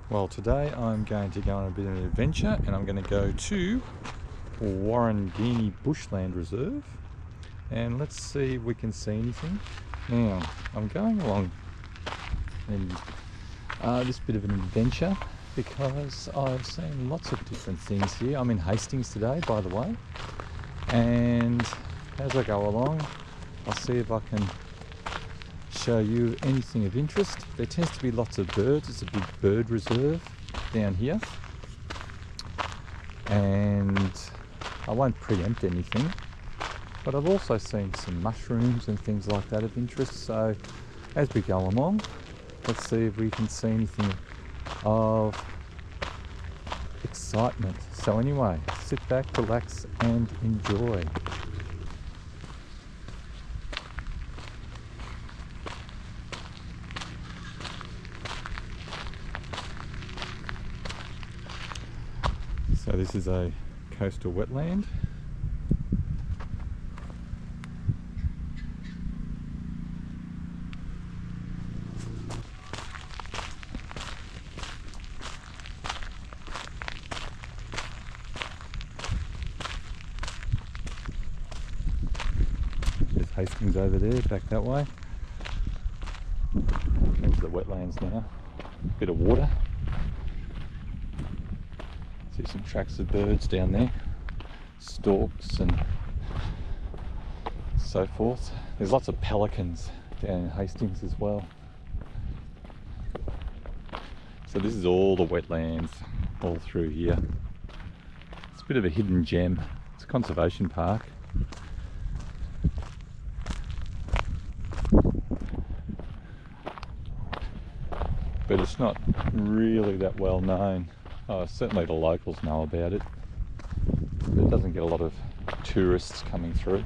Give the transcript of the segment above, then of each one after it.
Well, today I'm going to go on a bit of an adventure and I'm going to go to Warringine Bushland Reserve and let's see if we can see anything. Now, I'm going along in this bit of an adventure because I've seen lots of different things here. I'm in Hastings today, by the way, and as I go along I'll see if I can show you anything of interest. There tends to be lots of birds. It's a big bird reserve down here, and I won't preempt anything, but I've also seen some mushrooms and things like that of interest. So as we go along, let's see if we can see anything of excitement. So anyway, sit back, relax and enjoy. So this is a coastal wetland. There's Hastings over there, back that way. Into the wetlands now. Bit of water. See some tracks of birds down there, storks and so forth. There's lots of pelicans down in Hastings as well. So this is all the wetlands all through here. It's a bit of a hidden gem. It's a conservation park. But it's not really that well known. Certainly the locals know about it, but it doesn't get a lot of tourists coming through.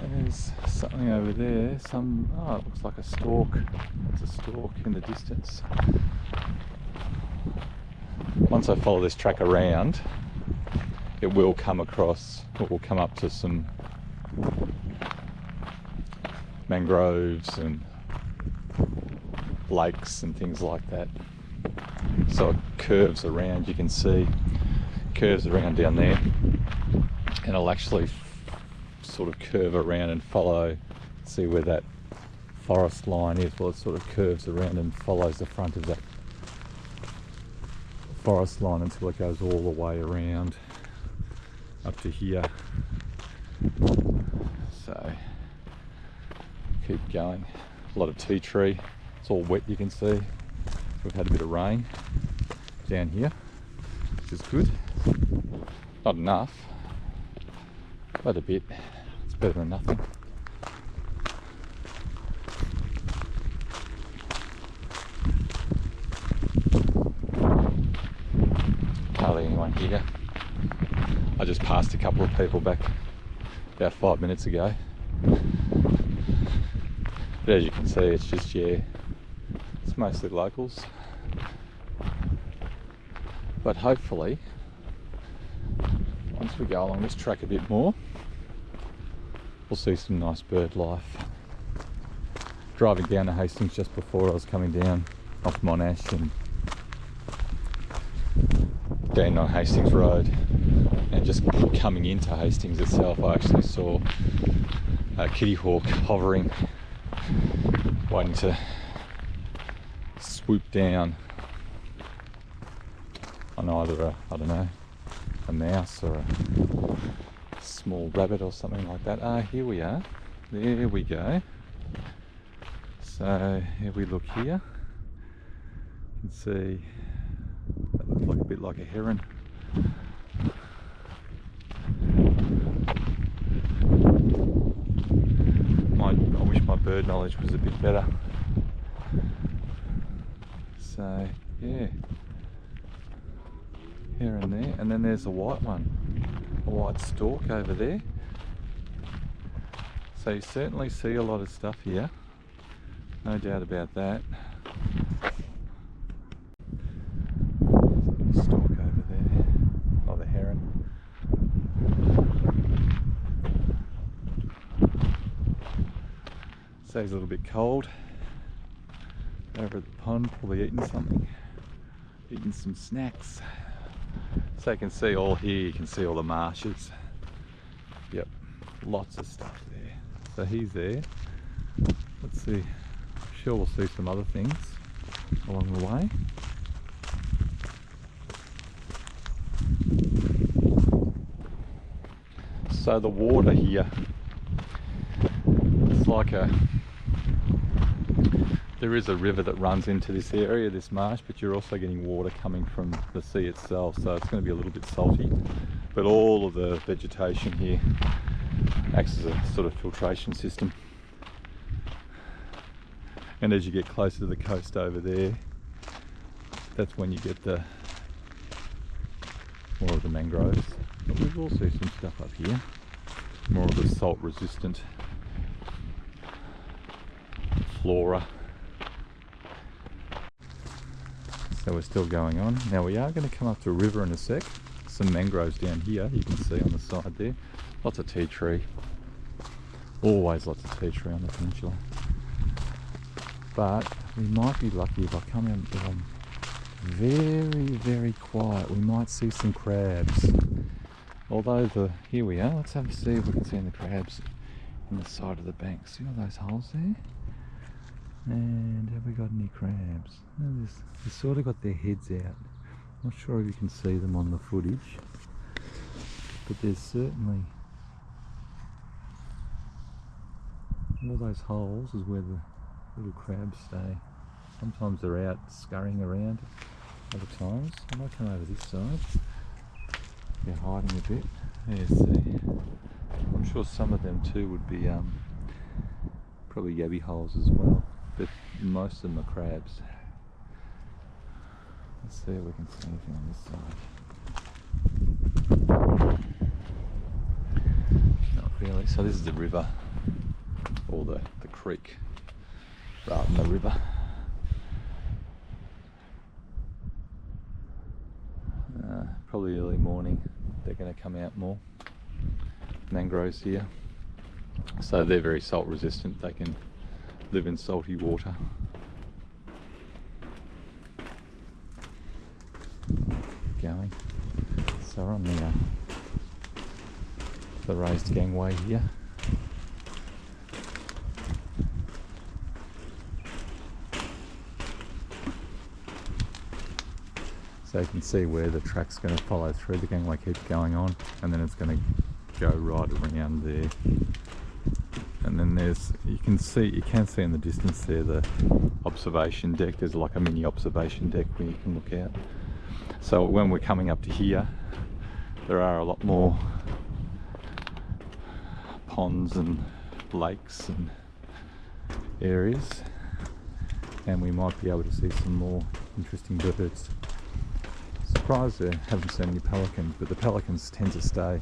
There's something over there, it looks like a stork. There's a stork in the distance. Once I follow this track around, it will come up to some mangroves and lakes and things like that. So it curves around, you can see, curves around down there, and it'll actually sort of curve around and follow, see where that forest line is. Well, it sort of curves around and follows the front of that forest line until it goes all the way around up to here. So keep going. A lot of tea tree. It's all wet, you can see. We've had a bit of rain down here, which is good. Not enough, but a bit. It's better than nothing. Hardly anyone here. I just passed a couple of people back about 5 minutes ago. But as you can see, it's just, it's mostly locals. But hopefully, once we go along this track a bit more, we'll see some nice bird life. Driving down to Hastings just before I was coming down off Monash and down on Hastings Road, and just coming into Hastings itself, I actually saw a kitty hawk hovering, waiting to swoop down on either a mouse or a small rabbit or something like that. Here we are. There we go. So if we look here, you can see that looks like a bit like a heron. I wish my bird knowledge was a bit better. So yeah, heron there, and then there's a white one, a white stork over there. So you certainly see a lot of stuff here, no doubt about that. Stork over there, or the heron. Says a little bit cold. Over at the pond, probably eating something. Eating some snacks. So you can see all here, you can see all the marshes. Yep, lots of stuff there. So he's there. Let's see, I'm sure we'll see some other things along the way. So the water here, it's like there is a river that runs into this area, this marsh, but you're also getting water coming from the sea itself, so it's going to be a little bit salty. But all of the vegetation here acts as a sort of filtration system. And as you get closer to the coast over there, that's when you get the more of the mangroves. But we've also some stuff up here, more of the salt resistant flora. So we're still going on. Now we are going to come up to a river in a sec. Some mangroves down here, you can see on the side there. Lots of tea tree. Always lots of tea tree on the peninsula. But we might be lucky if I come out and get very, very quiet. We might see some crabs. Although here we are, let's have a see if we can see the crabs on the side of the bank. See all those holes there? And have we got any crabs? No, they've sort of got their heads out. Not sure if you can see them on the footage, but there's certainly all those holes is where the little crabs stay. Sometimes they're out scurrying around, other times. I might come over this side. They're hiding a bit. There's I'm sure some of them too would be probably yabby holes as well, but most of them are crabs. Let's see if we can see anything on this side. Not really. So this is the river, or the creek, rather than the river. Probably early morning they're going to come out more. Mangroves here, so they're very salt resistant. They can live in salty water. Going. So we're on the raised gangway here. So you can see where the track's going to follow through. The gangway keeps going on, and then it's going to go right around there. And then you can see in the distance there the observation deck. There's like a mini observation deck where you can look out. So when we're coming up to here, there are a lot more ponds and lakes and areas, and we might be able to see some more interesting birds. Surprised I haven't seen any pelicans, but the pelicans tend to stay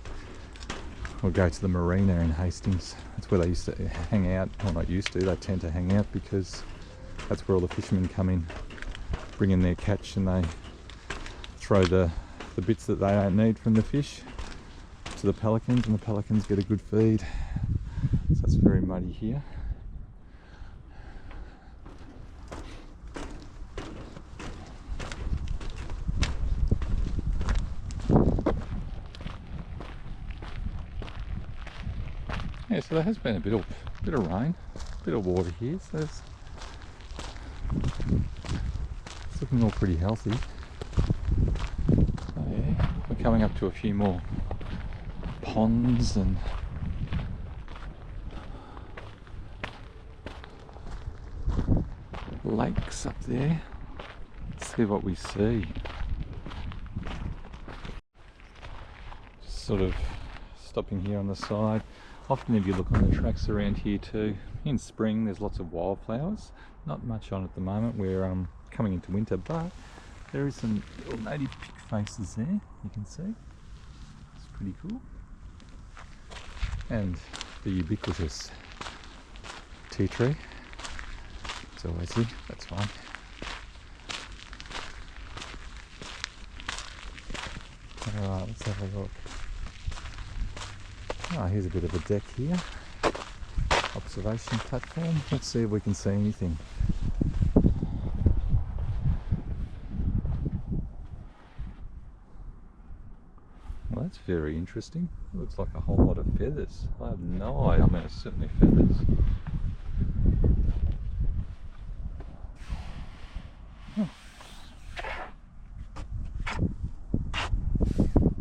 or go to the marina in Hastings. That's where they used to hang out. Well, not used to, they tend to hang out because that's where all the fishermen come in, bring in their catch, and they throw the bits that they don't need from the fish to the pelicans, and the pelicans get a good feed. So it's very muddy here. Yeah, so there has been a bit of rain, a bit of water here, so it's looking all pretty healthy. So yeah, we're coming up to a few more ponds and lakes up there. Let's see what we see. Just sort of stopping here on the side. Often if you look on the tracks around here too, in spring there's lots of wildflowers. Not much on at the moment, we're coming into winter, but there is some little native pick faces there, you can see. It's pretty cool. And the ubiquitous tea tree. It's always here, that's fine. Alright, let's have a look. Oh, here's a bit of a deck here. observation platform. Let's see if we can see anything. Well, that's very interesting. It looks like a whole lot of feathers. I have no idea. I mean, it's certainly feathers.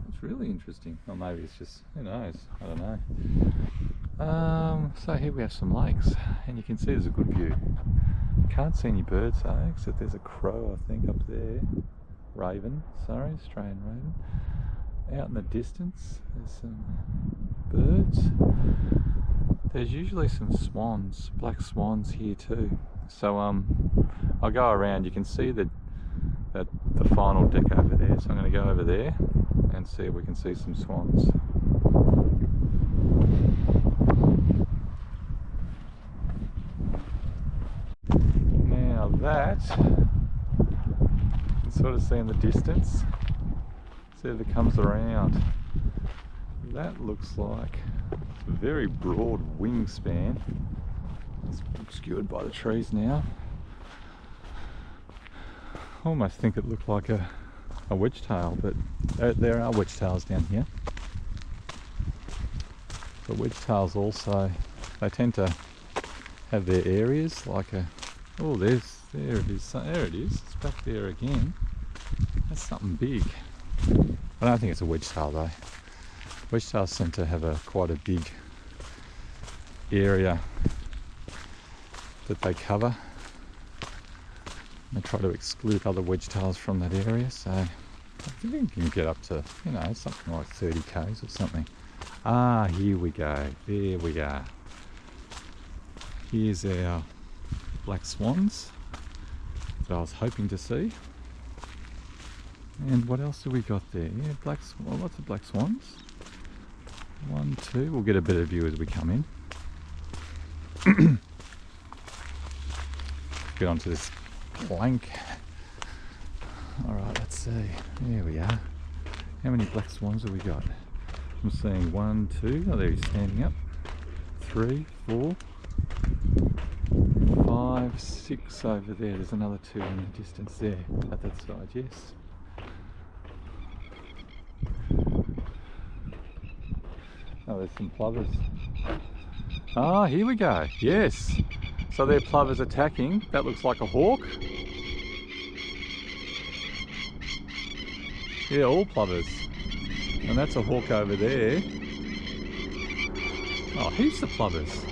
It's really interesting. Or maybe it's just, who knows? I don't know. So here we have some lakes, and you can see there's a good view. Can't see any birds though, except there's a crow, I think, up there. Raven, sorry, Australian raven. Out in the distance, there's some birds. There's usually some swans, black swans here too. So I'll go around. You can see the final deck over there. So I'm going to go over there and see if we can see some swans. Now that you can sort of see in the distance. See if it comes around. That looks like a very broad wingspan. It's obscured by the trees now. I almost think it looked like a wedgetail, but there are wedgetails down here. But wedgetails also, they tend to have their areas like a, oh there it is, there it is, it's back there again. That's something big. I don't think it's a wedgetail though. Wedgetails seem to have quite a big area that they cover. They try to exclude other wedgetails from that area, so I think you can get up to, you know, something like 30 k's or something. Ah, here we go. There we are. Here's our black swans that I was hoping to see. And what else have we got there? Yeah, lots of black swans. 1, 2. We'll get a better view as we come in. Get onto this plank. Alright, let's see. There we are. How many black swans have we got? I'm seeing 1, 2. Oh, there he's standing up. 3, 4, 5, 6 over there. There's another 2 in the distance there at that side, yes. Oh, there's some plovers. Ah, here we go. Yes. So they're plovers attacking. That looks like a hawk. Yeah, all plovers. And that's a hawk over there. Oh, heaps of plovers.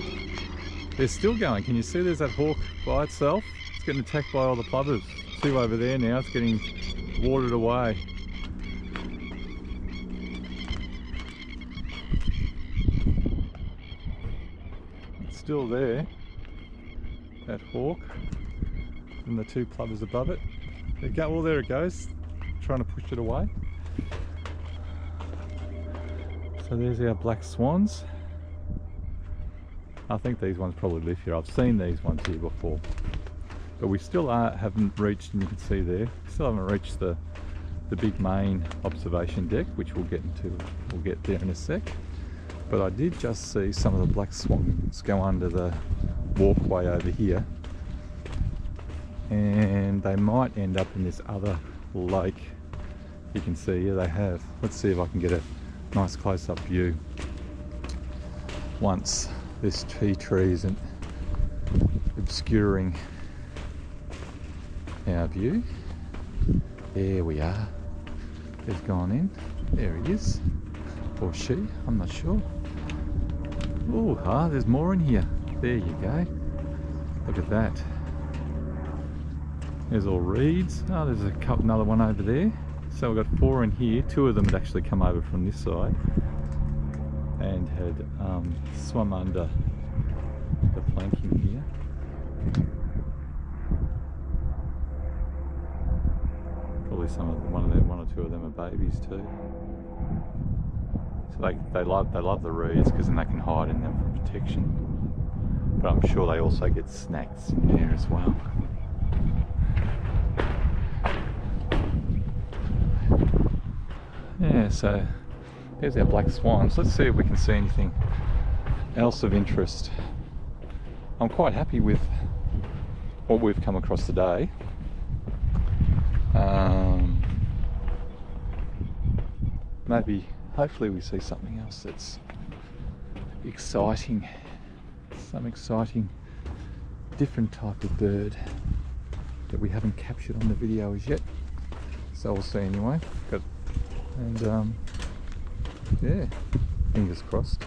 They're still going. Can you see there's that hawk by itself? It's getting attacked by all the plovers. 2 over there now. It's getting watered away. Still there, that hawk, and the 2 plovers above it. Well, there it goes, trying to push it away. So there's our black swans. I think these ones probably live here. I've seen these ones here before, but we still haven't reached, and you can see there, we still haven't reached the big main observation deck, which we'll get there in a sec. But I did just see some of the black swans go under the walkway over here, and they might end up in this other lake. You can see here they have. Let's see if I can get a nice close-up view once this tree isn't obscuring our view. There we are. He's gone in. There he is. Or she, I'm not sure. Oh, there's more in here. There you go. Look at that. There's all reeds. Oh, there's another one over there. So we've got 4 in here. 2 of them had actually come over from this side and had swum under the planking here. Probably one or two of them are babies too. So they love the reeds because then they can hide in them for protection. But I'm sure they also get snacks in there as well. Yeah, so there's our black swans. Let's see if we can see anything else of interest. I'm quite happy with what we've come across today. Maybe, hopefully we see something else that's exciting, some exciting different type of bird that we haven't captured on the video as yet. So we'll see anyway. And yeah, fingers crossed.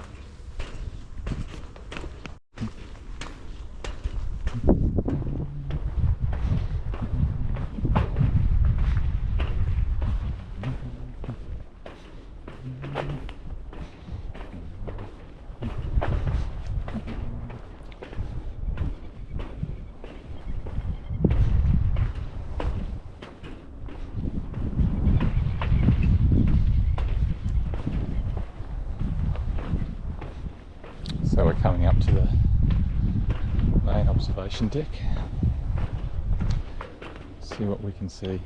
So we're coming up to the main observation deck. See what we can see.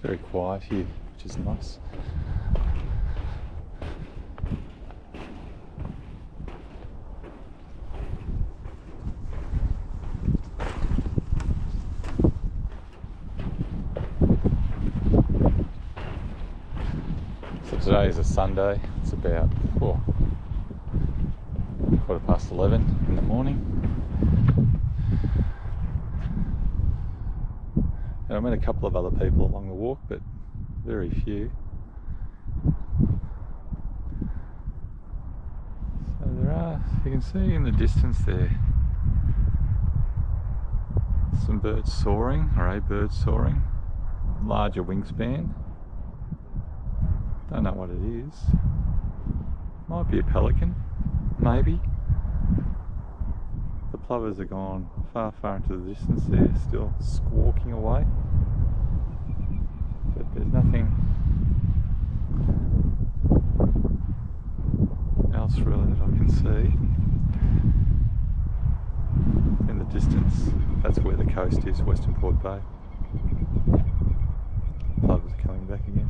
Very quiet here, which is nice. So today is a Sunday. It's about 11:15 in the morning. And I met a couple of other people along the walk, but very few. So there are, you can see in the distance there, some birds soaring, or a bird soaring, larger wingspan. Don't know what it is. Might be a pelican, maybe. The plovers are gone far, far into the distance there, still squawking away. But there's nothing else really that I can see. In the distance, that's where the coast is, Western Port Bay. Plovers are coming back again.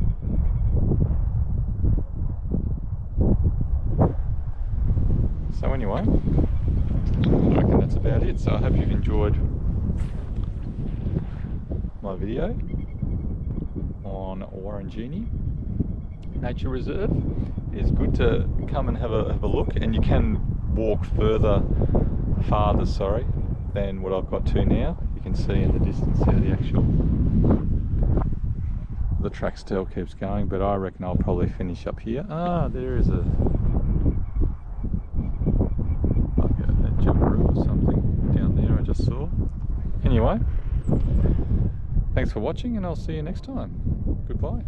So anyway, I reckon that's about it. So I hope you've enjoyed my video on Warringine Nature Reserve. It's good to come and have a look, and you can walk farther than what I've got to now. You can see in the distance there the track still keeps going, but I reckon I'll probably finish up here. There is a jumper or something down there I just saw. Anyway, thanks for watching, and I'll see you next time. Goodbye.